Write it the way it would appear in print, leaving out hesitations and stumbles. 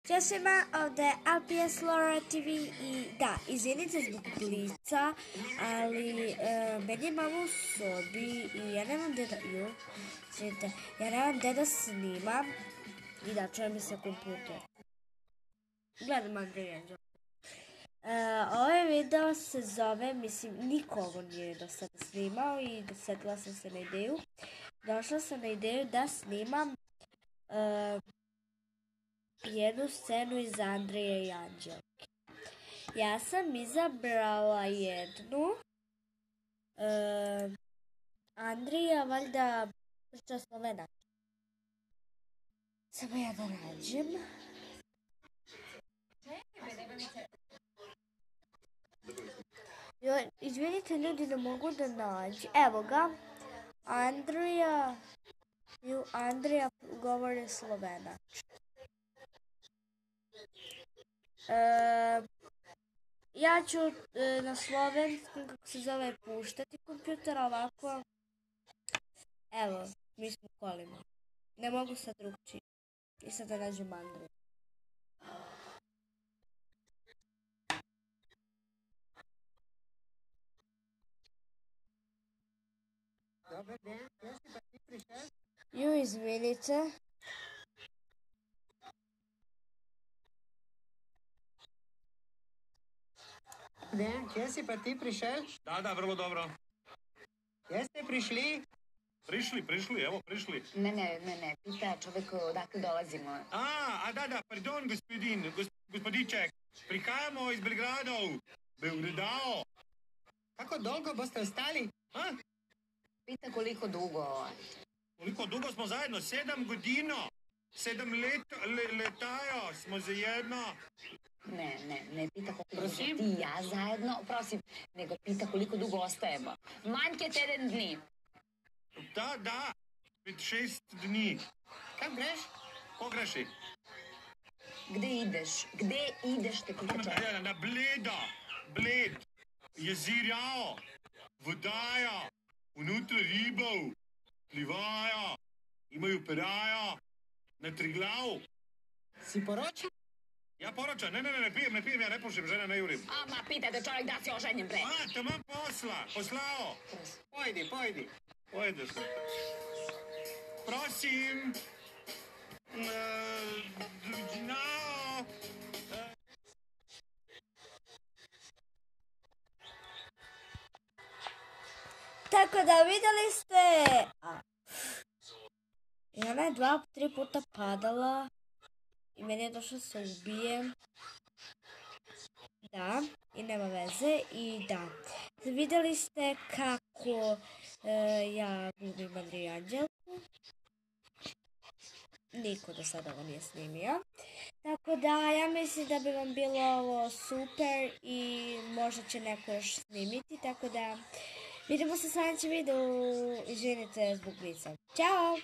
Ćao svima, ovdje je LPS Lore TV i da, izvinite zbog blica, ali meni je malo u sobi i ja nemam gde da snimam i da čujem mi se kompjuter. Gledam Andrej Anđel. Ovaj video se zove, niko ovo nije do sada snimao i dosetila sam se na ideju. Došla sam na ideju da snimam jednu scenu iz Andrije i Anđelke. Ja sam izabrala jednu. Andrija valjda priča Slovena. Samo ja da nađem. Izvinite ljudi, ne mogu da nađem. Evo ga. Andrija govori Slovena. Ja ću na slovenskom, kako se zove, puštati kompjuter, ovako. Evo, mi smo u kolima. Ne mogu sad drugčije. I sad da nađem Andriju. Dobar dan, jesi pa ti prišel? Izvinite. Dan, kje si pa ti prišel? Da, vrlo dobro. Jeste prišli? Prišli, evo prišli. Ne, pita čovjek odakle dolazimo. Da, pardon, gospodiček. Prihajamo iz Belgradov. Belgradao. Kako dolgo boste ostali? Pita koliko dugo. Koliko dugo smo zajedno? 7 godina. 7 letajo smo zajedno. Ne pita koliko dugo Prosim? ti i ja zajedno, prosim, nego pita koliko dugo ostajemo. Manjke teden dni. Da, 5-6 dni. Kam greš? Ko greši? Gde ideš te pita čovjek. Na Bled, jezirjao, vodaja, unutra ribov, plivajo, imajo perajo, na Triglav. Si poročen? Ja poročam, ne pijem, ja ne pušim, žena ne jurim. Ama pita te čovjek da si oženjen, bre. Tamam poslao. Pojdi. Pojede se. Prosim. No. Tako da vidjeli ste. I ona je 2-3 puta padala. I meni je došlo se ubijem. Da, i nema veze. I da, vidjeli ste kako ja glumim Andriju i Anđelku. Niko do sada ovo nije snimio. Tako da, ja mislim da bi vam bilo ovo super i možda će neko još snimiti. Tako da, vidimo se u sljedećem videu. Izvinite zbog blica. Ćao!